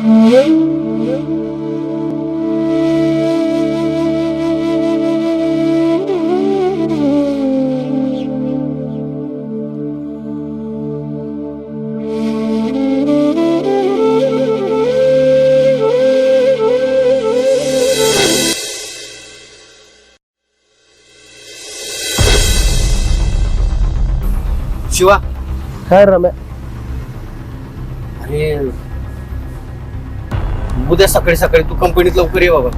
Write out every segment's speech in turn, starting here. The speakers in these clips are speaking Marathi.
शिवा, काय रम्या? आणि उद्या सकाळी सकाळी तू कंपनीत लवकर ये बाबा.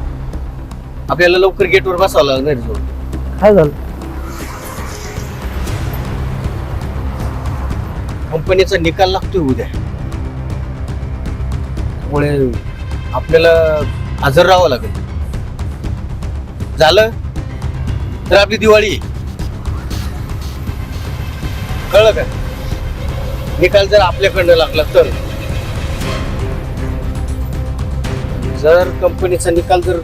आपल्याला लवकर गेटवर बसावं लागणार आहे जाऊन. काय झालं? कंपनीचा निकाल लागतोय उद्या, त्यामुळे आपल्याला हजर राहावं लागेल. झालं तर आपली दिवाळी आहे. कळलं का? निकाल जर आपल्याकडनं लागला तर, जर कंपनीचा निकाल जर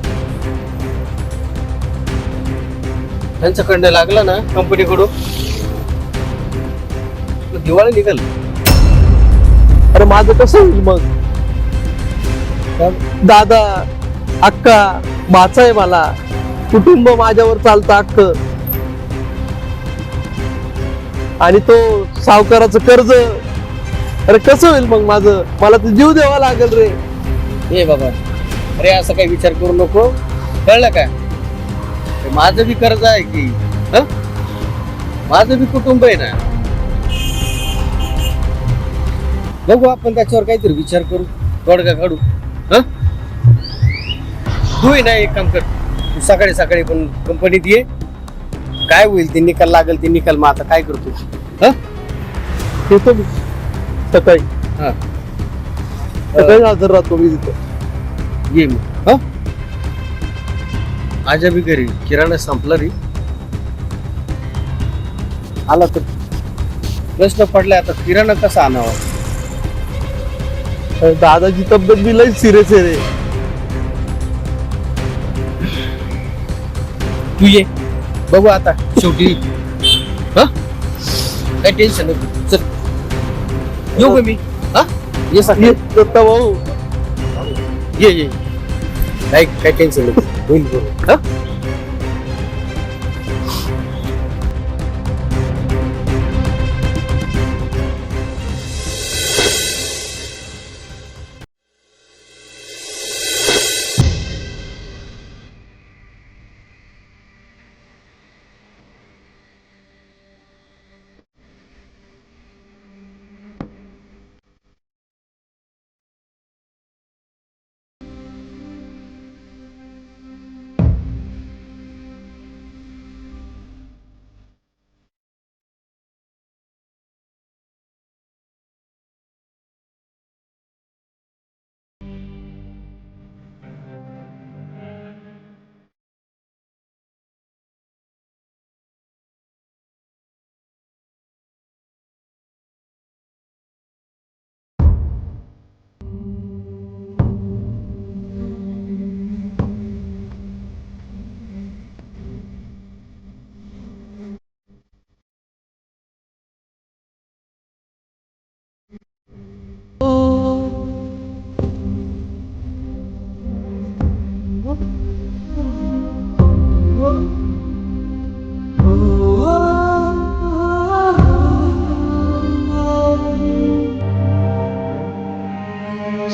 त्यांच्याकडनं लागला ना, कंपनीकडून, दिवाळी निकाल. अरे माझं कसं होईल मग? दादा, अक्का, भाचा आहे मला, कुटुंब माझ्यावर चालतं अख्खं, आणि तो सावकाराचं कर्ज. अरे कसं होईल मग माझं? मला तर जीव द्यावा लागेल रे. ए बाबा, अरे असं काही विचार करू नको. कळलं का? माझं बी कर्ज आहे की, माझं बी कुटुंब आहे ना. बघू आपण त्याच्यावर काहीतरी विचार करू, तोडगा काढू. तू ना एक काम कर, तू सकाळी सकाळी पण कंपनीत ये. काय होईल ते निकाल लागेल ते निकाल. मग आता काय करतो? येतो मी सकाळी. हा, सकाळी हजर राहतो मी तिथं. ये मग. माझ्या बी घरी किराणा संपला रे. आला तर प्रश्न पडलाय आता, किराणा कसा आणावा. दादाची तब्येत बी लई सिरियस आहे रे. तू ये, बघू आता शेवटी. काय टेन्शन नको. चल येऊ का मी? ये सकाळी. दत्ता भाऊ, ये. काय टेन्शन नको, होईल बरोबर.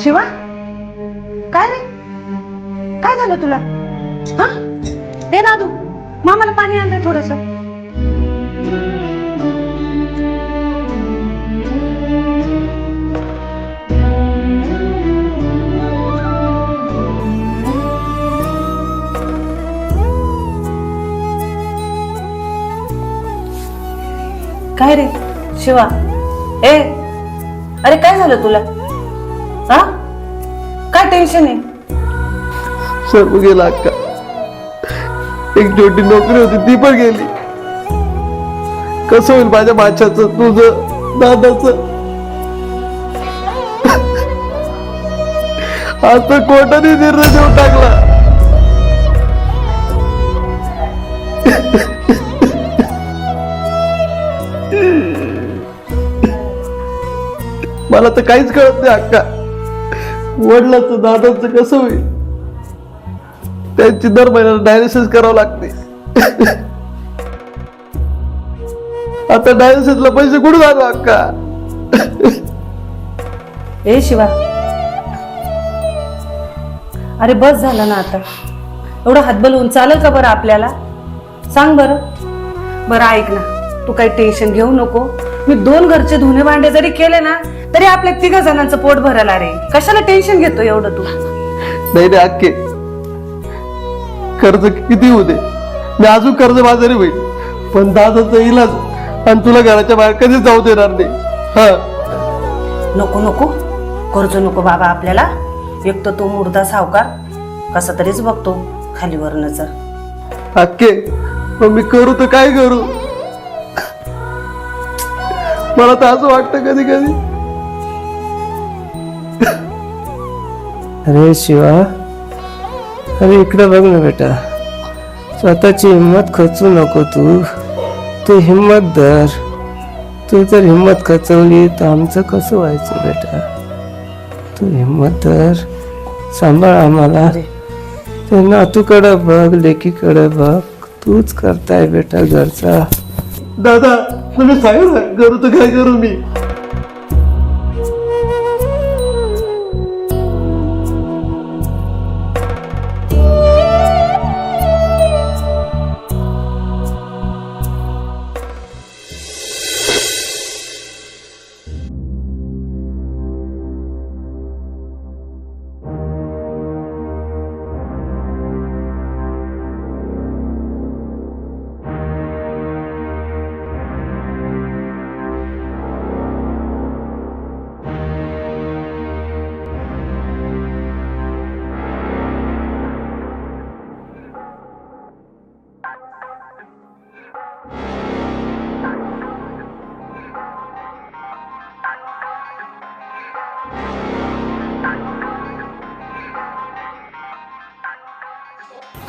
शिवा, काय रे? काय झालं तुला? हा, दे दादू, मामाला पाणी आणलंय थोडस. काय रे शिवा? अरे काय झालं तुला? हा, काय टेन्शन आहे? सर्व गेला अक्का. एक छोटी नोकरी होती ती पण गेली. कसं होईल माझ्या भाच्याचं, तुझं, दादाचं? आता कोर्टाने निर्णय देऊन टाकला. मला तर काहीच कळत नाही अक्का. वडिलांचं दादांचं कसं होईल? त्यांची दर महिन्याला डायलिसिस करावं लागते. आता डायलिसिसला पैसे कुठे जाणार अक्का? ए शिवा, अरे बस झालं ना आता. एवढं हातबल होऊन चालेल का बरं आपल्याला? सांग बरं. बरं ऐक ना, तू काही टेन्शन घेऊ नको. मी 2 घरचे धुणे भांडे जरी केले ना तरी आपल्या 3 जणांचं पोट भरला रे. कशाला टेन्शन घेतो एवढं तू? नाही रे अक्के, कर्ज किती होऊ दे, मी अजून कर्ज बाजारी होईल, पण दादाचा इलाज आणि तुला घराच्या बाहेर कधीच जाऊ देणार नाही. हा नको नको, कर्ज नको बाबा आपल्याला. एक तर तो मुर्दा सावकार कसा तरीच बघतो खालीवर नजर. अक्के, मग मी करू तर काय करू? मला तर असं वाटतं कधी कधी. अरे शिवा, अरे इकडे बघ ना बेटा. स्वतःची हिंमत खचू नको तू हिंमत धर. तू जर हिंमत खचवली तर आमचं कसं व्हायचं बेटा? तू हिंमत धर, सांभाळ आम्हाला. ते नातूकडे बघ, लेकीकडे बघ, तूच करताय बेटा घरचा. दादा तुम्ही सांगा ना, करू तर काय करू मी?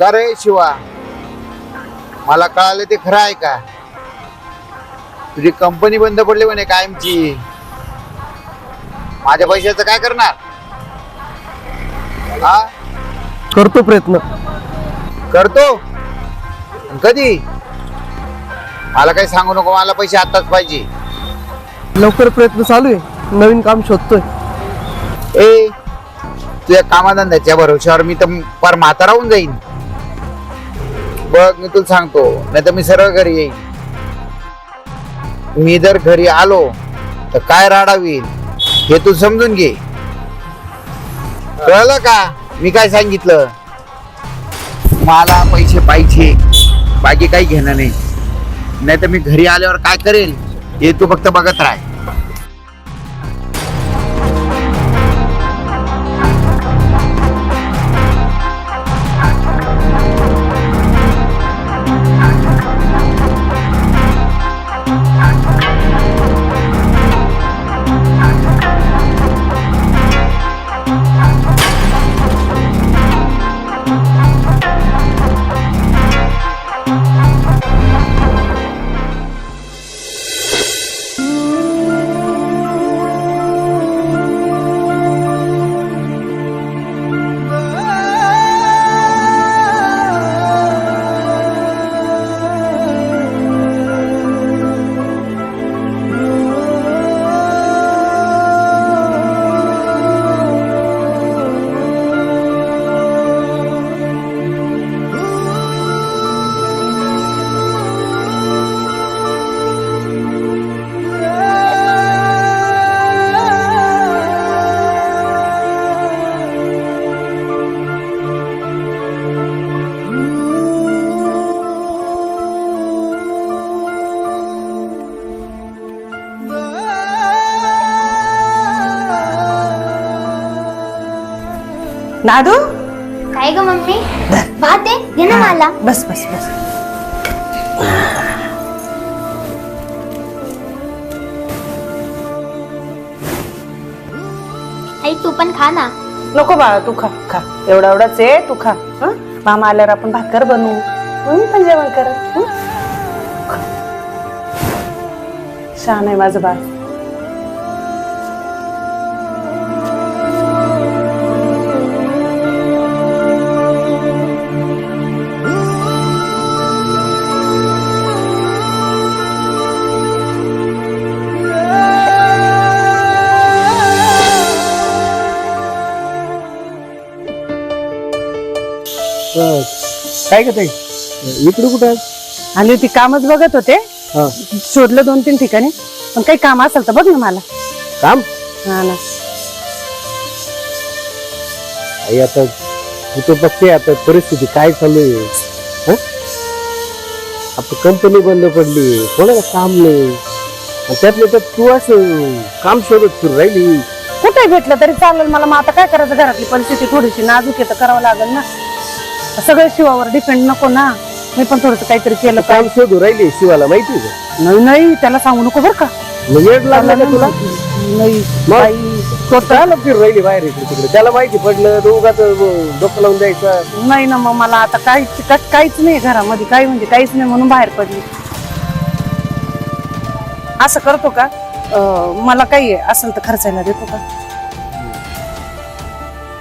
का रे शिवा, मला कळालं ते खरं आहे का? तुझी कंपनी बंद पडली म्हणे कायमची. माझ्या पैशाचं काय करणार? हा, करतो प्रयत्न. करतो. कधी? मला काही सांगू नको, मला पैसे आताच पाहिजे. लवकर प्रयत्न चालू आहे, नवीन काम शोधतोय. ए, तुझ्या कामाधंद्याच्या भरोश्यावर मी तर फार म्हातारा होऊन जाईन. बघ मी तुला सांगतो, नाही तर मी सरळ घरी येईन. मी जर घरी आलो तर काय राडा होईल हे तू समजून घे. कळलं का मी काय सांगितलं? मला पैसे पाहिजे, बाकी काही घेणं नाही. नाही तर मी घरी आल्यावर काय करेल हे तू फक्त बघत राह. नादू, काय ग मम्मी? भात आहे, घे ना मला. बस बस बस. आई तू पण खा ना. नको बाळा, तू खा खा. एवढाच आहे, तू खा. हं? मामा आल्यावर आपण भाकर बनवू. मी पण जेवण कर. छान आहे माझं बाळ. काय करते इकडे कुठं आली होती, कामच बघत होते. हा. शोधलं 2-3 ठिकाणी, पण काही काम असेल तर बघ ना मला. काम हा ना. आई आता तू तर बघते आता परिस्थिती काय चालू आहे. हं? आता कंपनी बंद पडली, कोणाला काम नाही, आणि त्यातल्या त्यात तू असं काम शोधत फिरू राहिली. कुठे भेटलं तरी चालेल मला. मग आता काय करायचं, घरातली परिस्थिती थोडीशी नाजूक आहे तर करावं लागेल ना. सगळं शिवावर डिपेंड नको ना. मी पण थोडस काहीतरी केलं काम पाहिजे. शोधू राहिली शिवाला माहिती आहे का? नाही नाही, त्याला सांगू नको बरं का. मग वेळ लागला का तुला? नाही बाई स्वतःला फिरू राहिली बाहेर इकडे तिकडे. त्याला माहिती पडलं दोघात डोकं लावून द्यायचं. नाही ना, मग मला आता काहीच नाही घरामध्ये, काही म्हणजे काहीच नाही म्हणून बाहेर पडली. असं करतो का, मला काही असेल तर खर्चायला देतो का?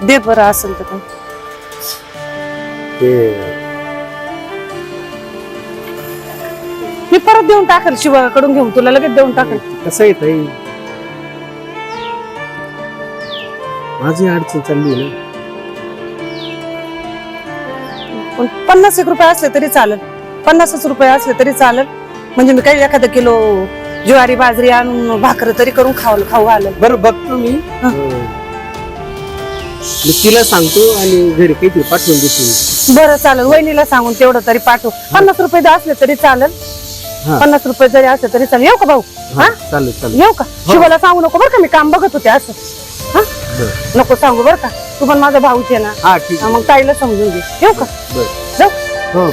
दे बरं असेल तर काही. मी परत देऊन टाकेल, शिवाकडून घेऊन तुला लगेच देऊन टाकेल. कसं आहे ताई, माझी अडचण चालली आहे ना. पण 50 रुपये असले तरी चालेल, 50 रुपये असले तरी चालेल. म्हणजे मी काही एखादा किलो ज्वारी बाजरी आणून भाकर तरी करून खाऊ घालेल. बरं बघतो मी. मी तिला सांगतो आणि घरी काहीतरी पाठवून देतो. बरं चालेल, वहिनीला सांगून तेवढं तरी पाठव. 50 रुपये जर असले तरी चालेल, हा. 50 रुपये जरी असले तरी चालेल. येऊ का भाऊ? हा, चालेल चालेल. येऊ का? शिवाला सांगू नको बरं का, मी काम बघत होते असं. हा, नको सांगू बरं का. तू पण माझा भाऊच आहे ना. हा ठीक आहे. मग ताईला समजून घे. येऊ का? बरं. जाऊ. हो.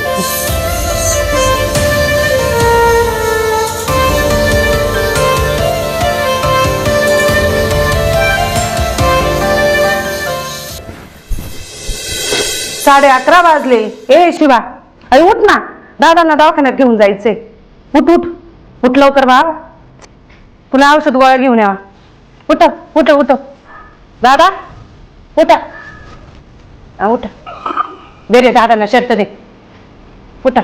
साडे 11 वाजले. ए शिवा, अरे उठ ना, दादांना दवाखान्यात घेऊन जायचंय. उठ उठ उठ लवकर बाबा, तुला औषध गोळ्या घेऊन यावा. उठ उठ उठ दादा, उठा. उठ, दे रे दादांना शर्ट दे. उठा.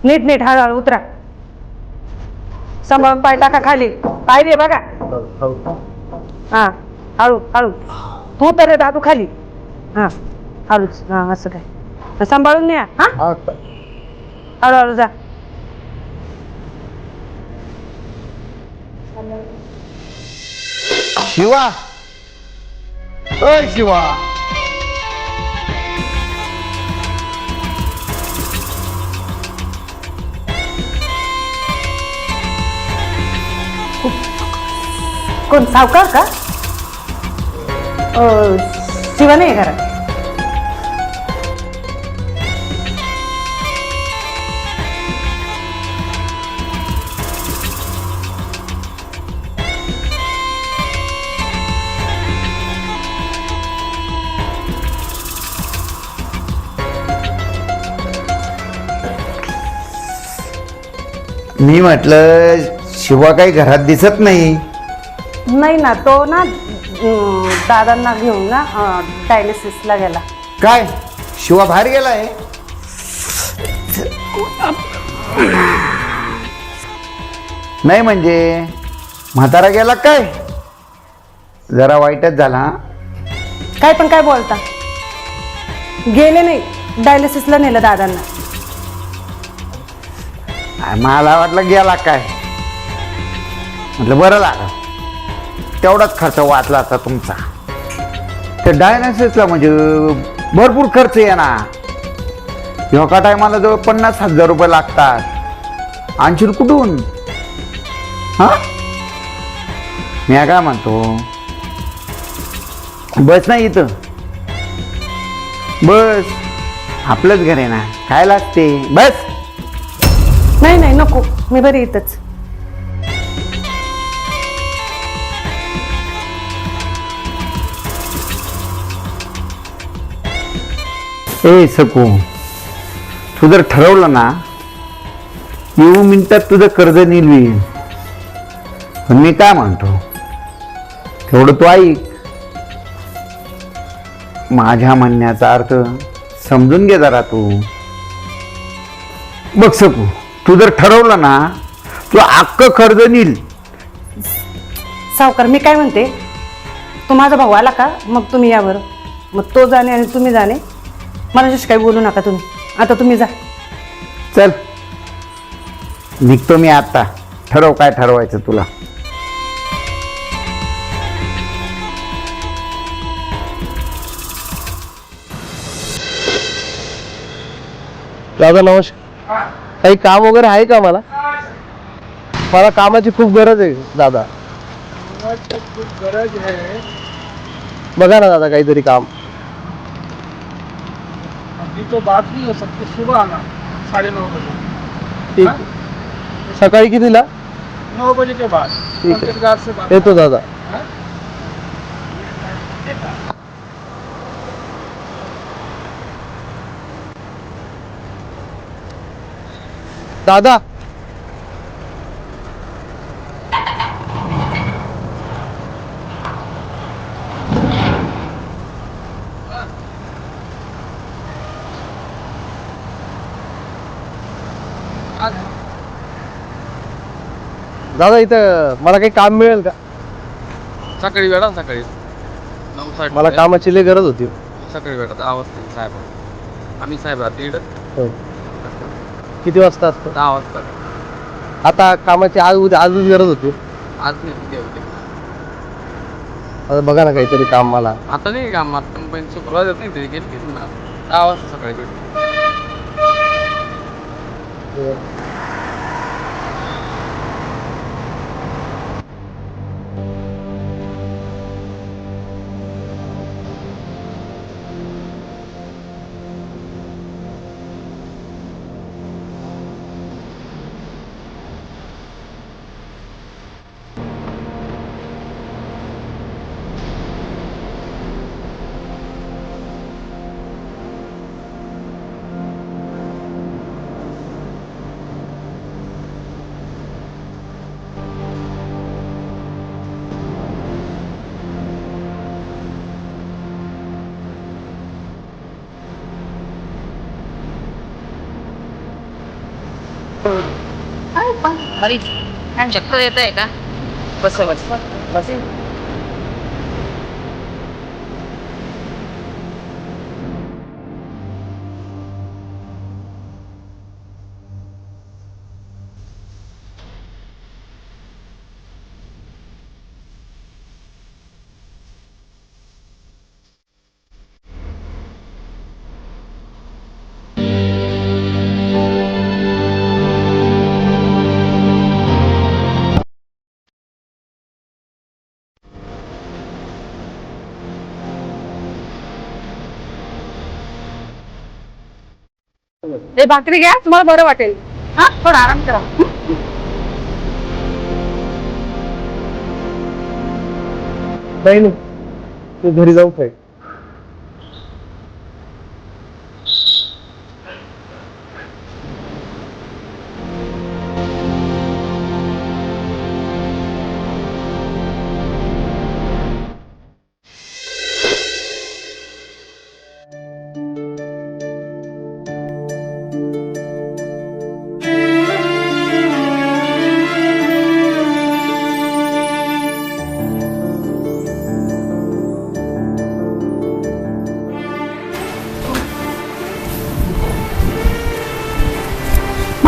नीट नीट हळूहळू उतरा. सांभाळून पाय टाका खाली. पाय रे बघा. हा, हळू हळू. तू तर रे दादू खाली. हा, हळूच. हा, असं काय, सांभाळून न्या. हा, हळूहळू जा. शिवा, अय शिवा, कोण, सावकार का? शिवा नाही घरात. मी म्हटलं शिवा काही घरात दिसत नाही. नाही ना, तो ना दादांना घेऊन ना डायलिसिसला गेला. काय शिवा बाहेर गेलाय? नाही म्हणजे म्हातारा गेला काय? जरा वाईटच झाला. काय पण काय बोलता, गेले नाही, डायलिसिसला नेलं दादांना. मला वाटलं गेला काय, म्हटलं बरं झालं, तेवढाच खर्च वाचला आता तुमचा. त्या डायलिसिसला म्हणजे भरपूर खर्च आहे ना. एका टायमाला जवळ 50,000 रुपये लागतात. आणशील कुठून? हा, मी काय म्हणतो, बस नाही इथं, बस आपलंच घर आहे ना, काय लागते, बस. नाही नाही नको, मी बरी इथंच. ए सकू, तू जर ठरवलं ना, येऊ मिनिटात तुझं कर्ज निलवीन. पण मी काय म्हणतो, तेवढं तू ऐक. माझ्या म्हणण्याचा अर्थ समजून घे जरा तू. बघ सकू, तू जर ठरवलं ना, तू अख्खं कर्ज नील. सावकार मी काय म्हणते, तो माझा भाऊ आला का मग तुम्ही या बरं. मग तो जाणे आणि तुम्ही जाणे, मला जशी काही बोलू नका तुम्ही. आता तुम्ही जा. चल निघतो मी आता. ठरव काय ठरवायचं तुला. दादा नमस्कार. काही काम वगैरे आहे का मला? मला कामाची खूप गरज आहे दादा. खूप गरज आहे. बघा ना दादा काहीतरी काम. अभी तो बात नहीं हो सकती, सुबह आना 9:30 बजे. ठीक आहे. सकाळी कितीला? 9 बजे के बाद. ठीक है. पंकजगार से बात. येतो दादा. दादा दादा इथं मला काही काम मिळेल का? सकाळी वेळा सकाळी 9:60. मला कामाची लय गरज होती. सकाळी वेळा 10 वाजता साहेब. आम्ही साहेब राहते हो. किती वाजता असतं? 10 वाजता. आता कामाची आज उद्या आजच गरज होती. आज नाही, उद्या उद्या. आता बघा ना काहीतरी काम मला. आता नाही काम, आता कंपनी सुपरवायझर नाही तरी गेली ना. 10 वाजता सकाळी भेटू. बरीच छान चक्कर येत आहे का? बस बस बस. ते भाकरी घ्या, तुम्हाला बरं वाटेल. हा थोडा आराम करा. नाही नाही, तू घरी जाऊ काय?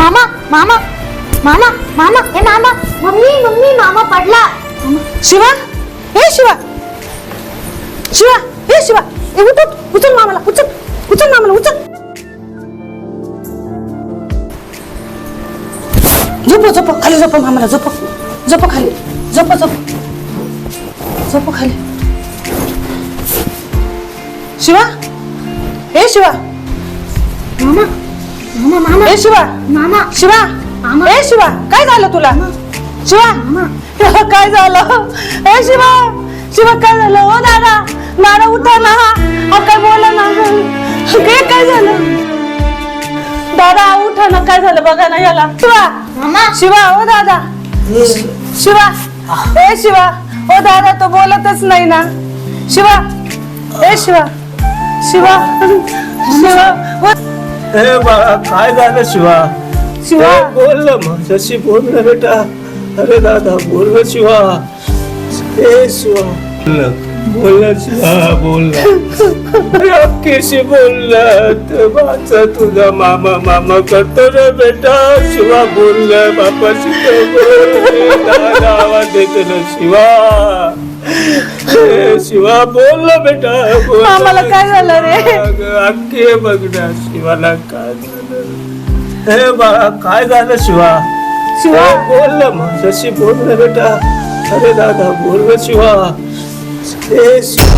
मामा मामा मामा मामा हे मामा. मम्मी मम्मी मामा पडला. शिवा, हे शिवा, शिवा, हे शिवा, ए उठ उठ, उचल मामाला, उचल उचल मामाला, उचल. झोप झोप खाली, झोप मामाला, झोप झोप खाली, झोप झोप झोप खाली. शिवा, हे शिवा, मामा मामा मामा हे शिवा, मामा शिवा, मामा. हे शिवा, काय झालं तुला? शिवा, मामा काय झालं? हे शिवा, शिवा काय झालं? हो दादा, दादा उठा ना. काय बोला ना. काय झालं दादा उठा ना काय झालं बघा ना याला शिवा ओ दादा शिवा ए शिवा ओ दादा तो बोलतच नाही ना शिवा ए शिवा शिवा शिवा हे बाळा काय झालं शिवा शिवा बोल ना माझ्याशी बोल ना बेटा अरे दादा बोल ना शिवा ए शिवा बोल ना शिवा बोल ना अक्कीशी बोल ना तर माझा तुझा मामा मामा करतो रे बेटा शिवा बोल ना बापाशी तो बोल दादा आवाज देतो ना शिवा ए शिवा बोल ना बेटा बोल मामाला काय झालं रे अक्की बघ ना शिवाला काय झालं हे बाळा काय झालं शिवा शिवा बोल ना माझ्याशी बोल ना बेटा अरे दादा बोल ना शिवा ए शिवा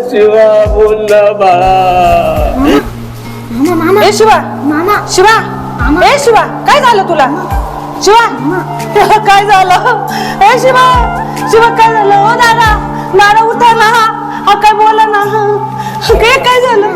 शिवा बोल ना बाळा ए शिवा शिवा ए शिवा काय झालं तुला शिवा काय झालं ए शिवा शिवा काय झालं ओ दादा दादा उठा ना हा काय बोला ना काय झालं